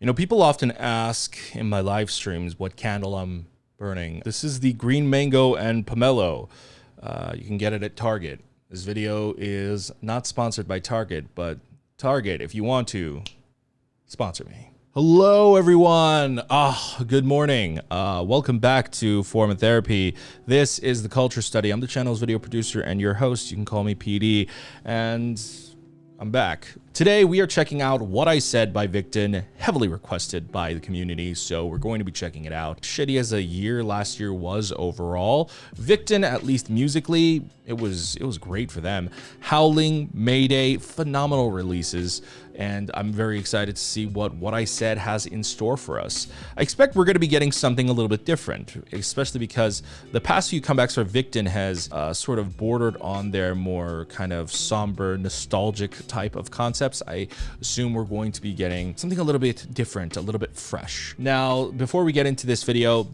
You know, people often ask in my live streams what candle I'm burning. This is the green mango and pomelo. You can get it at Target. This video is not sponsored by Target, but Target, if you want to, sponsor me. Hello, everyone. Good morning. Welcome back to Form of Therapy. This is the Culture Study. I'm the channel's video producer and your host. You can call me PD, and I'm back. Today, we are checking out What I Said by VICTON, heavily requested by the community, so we're going to be checking it out. Shitty as a year last year was overall, VICTON, at least musically, it was great for them. Howling, Mayday, phenomenal releases, and I'm very excited to see what I Said has in store for us. I expect we're going to be getting something a little bit different, especially because the past few comebacks for VICTON has sort of bordered on their more kind of somber, nostalgic type of concepts. I assume we're going to be getting something a little bit different, a little bit fresh. Now, before we get into this video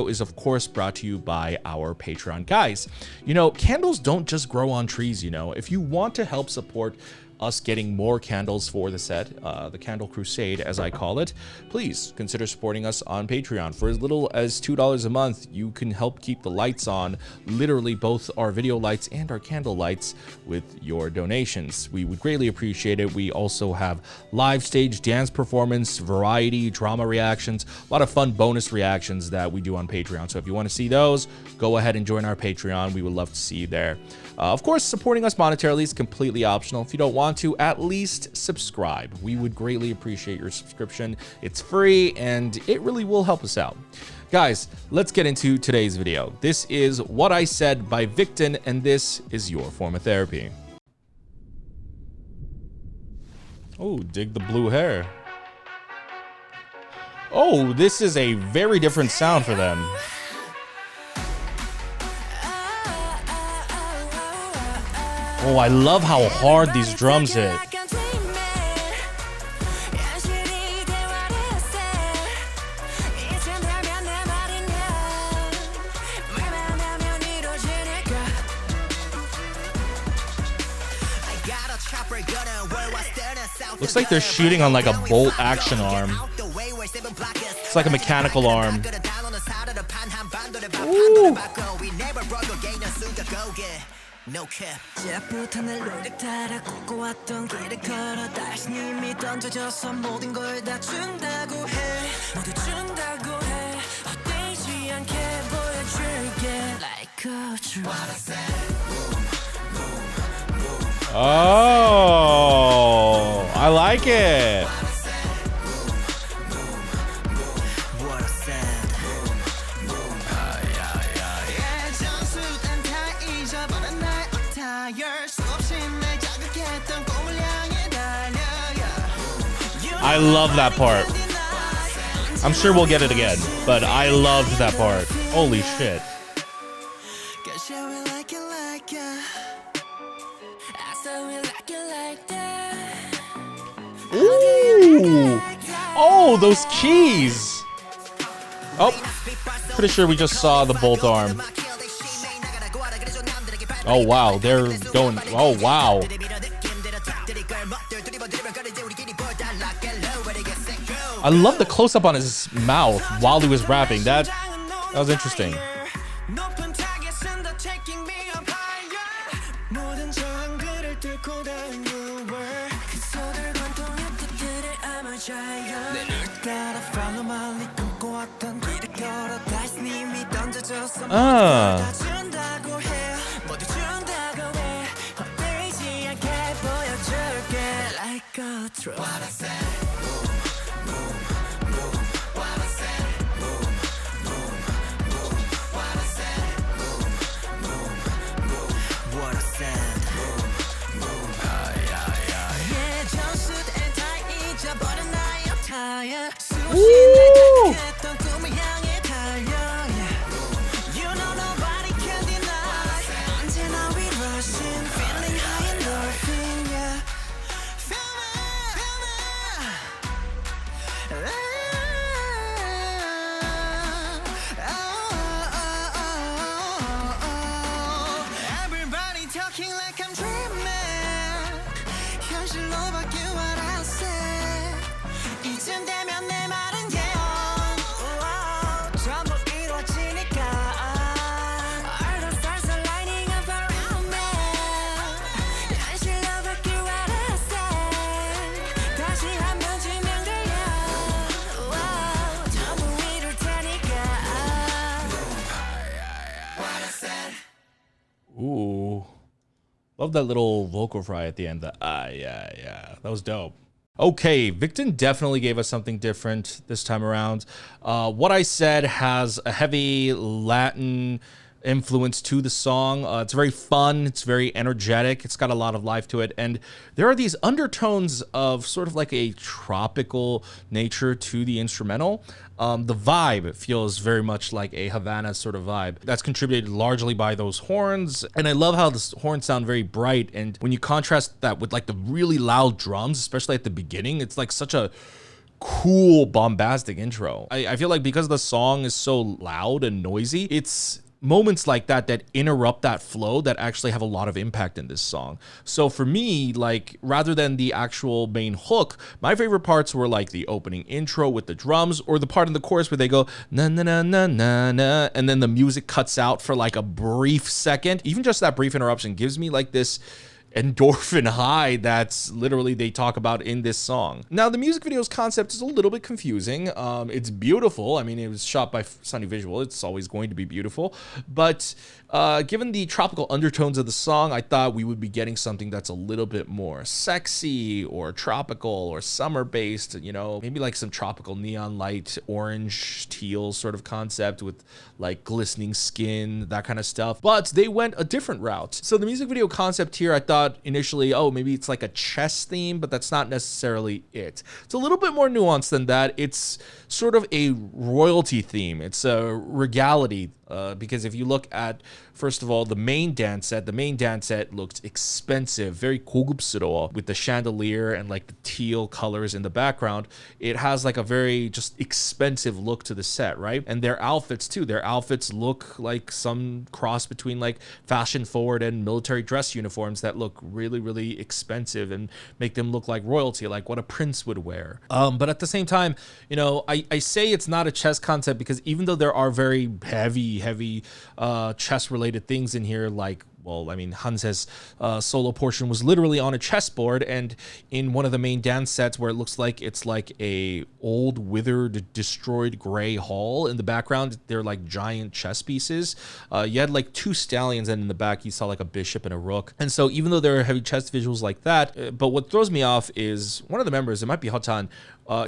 is of course brought to you by our Patreon. Guys, you know, candles don't just grow on trees, you know. If you want to help support us getting more candles for the set, the Candle Crusade, as I call it, please consider supporting us on Patreon. For as little as $2 a month, you can help keep the lights on, literally both our video lights and our candle lights, with your donations. We would greatly appreciate it. We also have live stage dance performance, variety, drama reactions, a lot of fun bonus reactions that we do on Patreon. So if you want to see those, go ahead and join our Patreon. We would love to see you there. Of course, supporting us monetarily is completely optional. If you don't want to, at least subscribe. We would greatly appreciate your subscription. It's free and it really will help us out. Guys, let's get into today's video. This is What I Said by VICTON, and this is your form of therapy. Oh, dig the blue hair. Oh, this is a very different sound for them. Oh, I love how hard these drums hit. Looks like they're shooting on like a bolt action arm. It's like a mechanical arm. Ooh. No cap. Oh, I like it. I love that part. I'm sure we'll get it again, but I loved that part. Holy shit. Ooh. Oh, those keys. Oh, pretty sure we just saw the bolt arm. Oh, wow. They're going. Oh, wow. I love the close-up on his mouth while he was rapping. That was interesting. Ooh. 현실로 바뀐 what I said. 이쯤 되면 내 Love that little vocal fry at the end. Yeah. That was dope. Okay, Victon definitely gave us something different this time around. What I said has a heavy Latin influence to the song. It's very fun. It's very energetic. It's got a lot of life to it. And there are these undertones of sort of like a tropical nature to the instrumental. The vibe feels very much like a Havana sort of vibe. That's contributed largely by those horns. And I love how the horns sound very bright. And when you contrast that with like the really loud drums, especially at the beginning, it's like such a cool, bombastic intro. I feel like because the song is so loud and noisy, it's moments like that that interrupt that flow that actually have a lot of impact in this song. So for me, like, rather than the actual main hook, my favorite parts were like the opening intro with the drums, or the part in the chorus where they go na na na na na na, and then the music cuts out for like a brief second. Even just that brief interruption gives me like this endorphin high that's literally they talk about in this song. Now, the music video's concept is a little bit confusing. It's beautiful. I mean, it was shot by Sunny Visual. It's always going to be beautiful. But given the tropical undertones of the song, I thought we would be getting something that's a little bit more sexy or tropical or summer-based, you know, maybe like some tropical neon light, orange, teal sort of concept with like glistening skin, that kind of stuff. But they went a different route. So the music video concept here, I thought initially, oh, maybe it's like a chess theme, but that's not necessarily it. It's a little bit more nuanced than that. It's sort of a royalty theme. It's a regality, because if you look at, first of all, the main dance set looked expensive, very 고급스러워, with the chandelier and like the teal colors in the background. It has like a very just expensive look to the set, right? And their outfits too. Their outfits look like some cross between like fashion forward and military dress uniforms that look really, really expensive and make them look like royalty, like what a prince would wear. But at the same time, you know, I say it's not a chess concept because even though there are very heavy chess related things in here, like, well, I mean, Hanse's solo portion was literally on a chessboard, and in one of the main dance sets where it looks like it's like a old, withered, destroyed gray hall in the background, they're like giant chess pieces. You had like two stallions, and in the back you saw like a bishop and a rook. And so even though there are heavy chess visuals like that, but what throws me off is one of the members, it might be Hotan,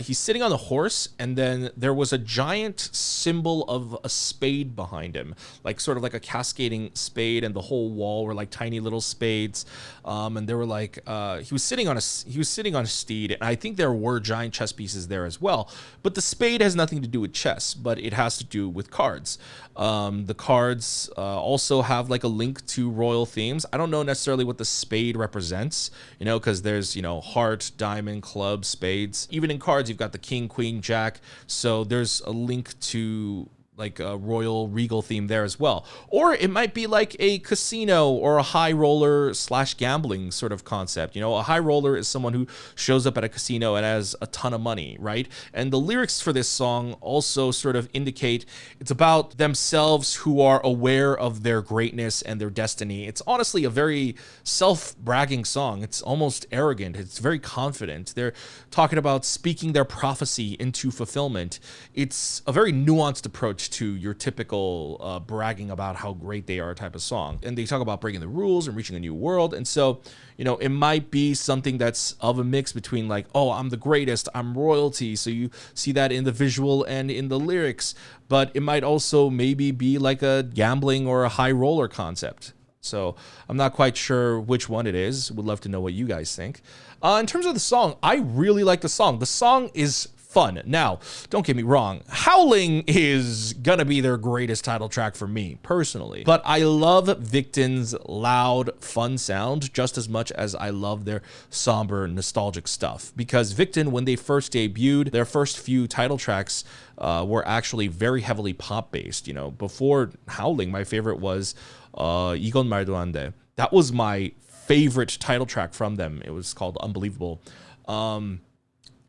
he's sitting on the horse, and then there was a giant symbol of a spade behind him, like sort of like a cascading spade, and the whole wall were like tiny little spades. And there were like he was sitting on a steed, and I think there were giant chess pieces there as well. But the spade has nothing to do with chess, but it has to do with cards. The cards also have like a link to royal themes. I don't know necessarily what the spade represents, you know, because there's, you know, heart, diamond, club, spades. Even in cards, you've got the king, queen, jack. So there's a link to like a royal regal theme there as well. Or it might be like a casino or a high roller / gambling sort of concept. You know, a high roller is someone who shows up at a casino and has a ton of money, right? And the lyrics for this song also sort of indicate it's about themselves who are aware of their greatness and their destiny. It's honestly a very self-bragging song. It's almost arrogant. It's very confident. They're talking about speaking their prophecy into fulfillment. It's a very nuanced approach to your typical bragging about how great they are type of song. And they talk about breaking the rules and reaching a new world. And so, you know, it might be something that's of a mix between like, oh, I'm the greatest, I'm royalty. So you see that in the visual and in the lyrics, but it might also maybe be like a gambling or a high roller concept. So I'm not quite sure which one it is. Would love to know what you guys think. In terms of the song, I really like the song. The song is fun. Now, don't get me wrong, Howling is gonna be their greatest title track for me, personally. But I love Victon's loud, fun sound just as much as I love their somber, nostalgic stuff. Because Victon, when they first debuted, their first few title tracks were actually very heavily pop-based. You know, before Howling, my favorite was 이건 말도 안 돼. That was my favorite title track from them. It was called Unbelievable.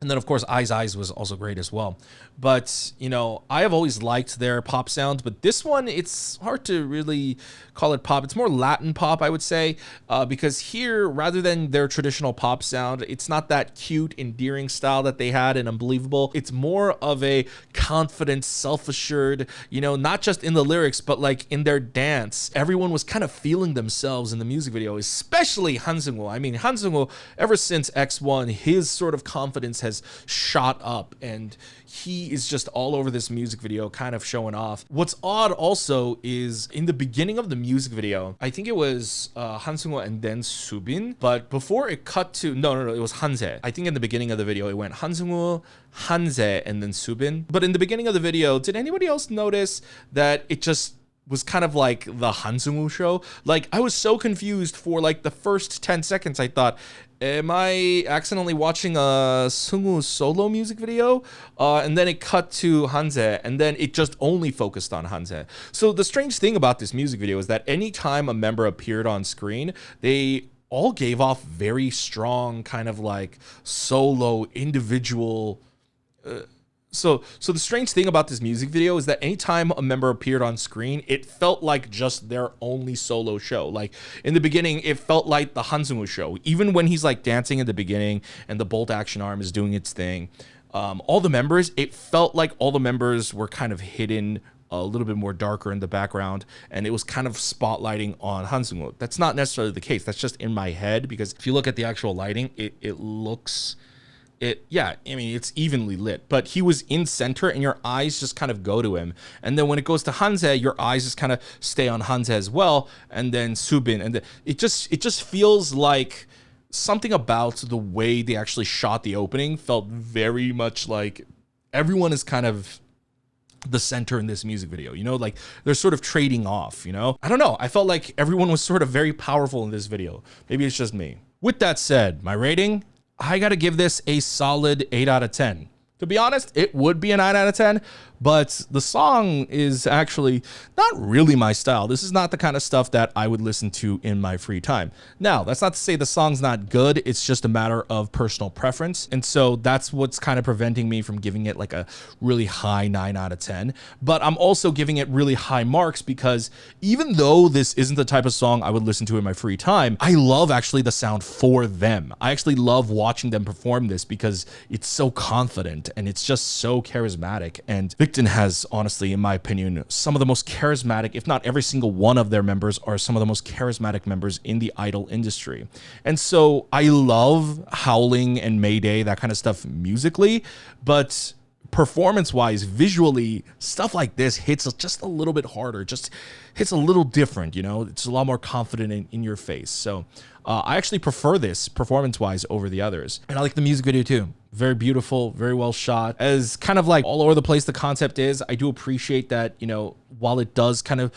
And then, of course, Eyes was also great as well. But, you know, I have always liked their pop sound, but this one, it's hard to really call it pop. It's more Latin pop, I would say, because here, rather than their traditional pop sound, it's not that cute, endearing style that they had in Unbelievable. It's more of a confident, self-assured, you know, not just in the lyrics, but like in their dance. Everyone was kind of feeling themselves in the music video, especially Han Seung-woo. I mean, Han Seung-woo, ever since X1, his sort of confidence has shot up, and he is just all over this music video, kind of showing off. What's odd also is in the beginning of the music video, I think it was Han Seung-woo and then Subin, but before it cut to, no, it was Hanse. I think in the beginning of the video, it went Han Seung-woo, Hanse, and then Subin. But in the beginning of the video, did anybody else notice that it just was kind of like the Han Seung-woo show? Like, I was so confused for like the first 10 seconds. I thought, am I accidentally watching a Seung-woo solo music video? And then it cut to Hanse, and then it just only focused on Hanse. So the strange thing about this music video is that anytime a member appeared on screen, they all gave off very strong kind of like solo individual So the strange thing about this music video is that anytime a member appeared on screen, it felt like just their only solo show. Like in the beginning, it felt like the Han Seung-woo show. Even when he's like dancing at the beginning and the bolt action arm is doing its thing, all the members, it felt like all the members were kind of hidden a little bit more darker in the background, and it was kind of spotlighting on Han Seung-woo. That's not necessarily the case. That's just in my head, because if you look at the actual lighting, it looks... yeah, I mean, it's evenly lit, but he was in center and your eyes just kind of go to him. And then when it goes to Hanse, your eyes just kind of stay on Hanse as well. And then Subin, and it just feels like something about the way they actually shot the opening felt very much like everyone is kind of the center in this music video, you know, like they're sort of trading off, you know. I don't know, I felt like everyone was sort of very powerful in this video. Maybe it's just me. With that said, my rating, I gotta give this a solid 8 out of 10. To be honest, it would be a 9 out of 10, but the song is actually not really my style. This is not the kind of stuff that I would listen to in my free time. Now, that's not to say the song's not good. It's just a matter of personal preference. And so that's what's kind of preventing me from giving it like a really high 9 out of 10. But I'm also giving it really high marks because even though this isn't the type of song I would listen to in my free time, I love actually the sound for them. I actually love watching them perform this because it's so confident and it's just so charismatic. And VICTON has, honestly, in my opinion, some of the most charismatic, if not every single one of their members are some of the most charismatic members in the idol industry. And so I love Howling and Mayday, that kind of stuff musically, but performance-wise, visually, stuff like this hits just a little bit harder, just hits a little different, you know? It's a lot more confident in your face. So I actually prefer this performance-wise over the others. And I like the music video too. Very beautiful, very well shot. As kind of like all over the place the concept is, I do appreciate that, you know, while it does kind of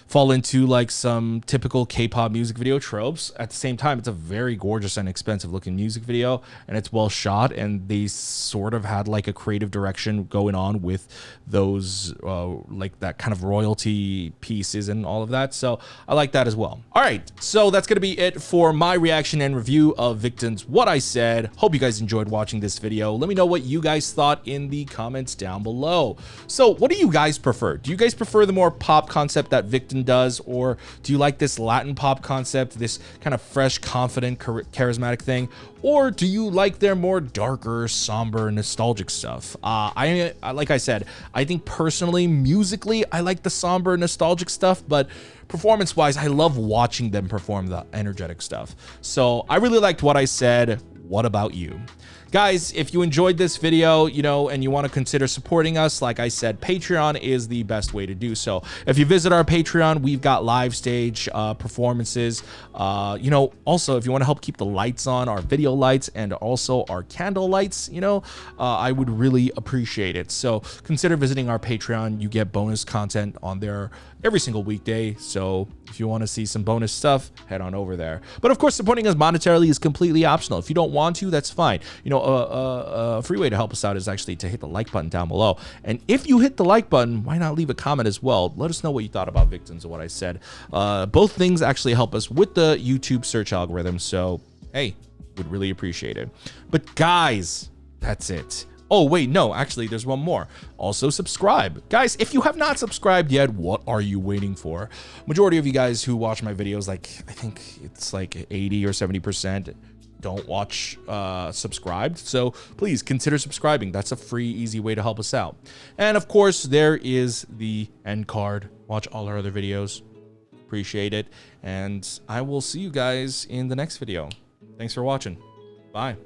fall into like some typical K-pop music video tropes, at the same time, it's a very gorgeous and expensive looking music video, and it's well shot, and they sort of had like a creative direction going on with those like that kind of royalty pieces and all of that. So I like that as well. All right, so that's gonna be it for my reaction and review of VICTON's What I Said. Hope you guys enjoyed watching this video. Let me know what you guys thought in the comments down below. So what do you guys prefer? Do you guys prefer the more pop concept that VICTON does, or do you like this Latin pop concept, this kind of fresh, confident, charismatic thing, or do you like their more darker, somber, nostalgic stuff? I like I said, I think personally, musically, I like the somber, nostalgic stuff, but performance-wise, I love watching them perform the energetic stuff. So I really liked What I Said. What about you? Guys, if you enjoyed this video, you know, and you want to consider supporting us, like I said, Patreon is the best way to do so. If you visit our Patreon, we've got live stage performances. You know, also, if you want to help keep the lights on, our video lights, and also our candle lights, you know, I would really appreciate it. So consider visiting our Patreon. You get bonus content on there every single weekday. So if you want to see some bonus stuff, head on over there. But of course, supporting us monetarily is completely optional. If you don't want to, that's fine. You know, a free way to help us out is actually to hit the like button down below. And if you hit the like button, why not leave a comment as well? Let us know what you thought about VICTONs and What I Said. Both things actually help us with the YouTube search algorithm. So, hey, would really appreciate it. But guys, That's it. Oh, wait, no, actually, there's one more. Also, subscribe. Guys, if you have not subscribed yet, what are you waiting for? Majority of you guys who watch my videos, like, I think it's like 80 or 70% don't watch subscribed. So please consider subscribing. That's a free, easy way to help us out. And of course, there is the end card. Watch all our other videos. Appreciate it. And I will see you guys in the next video. Thanks for watching. Bye.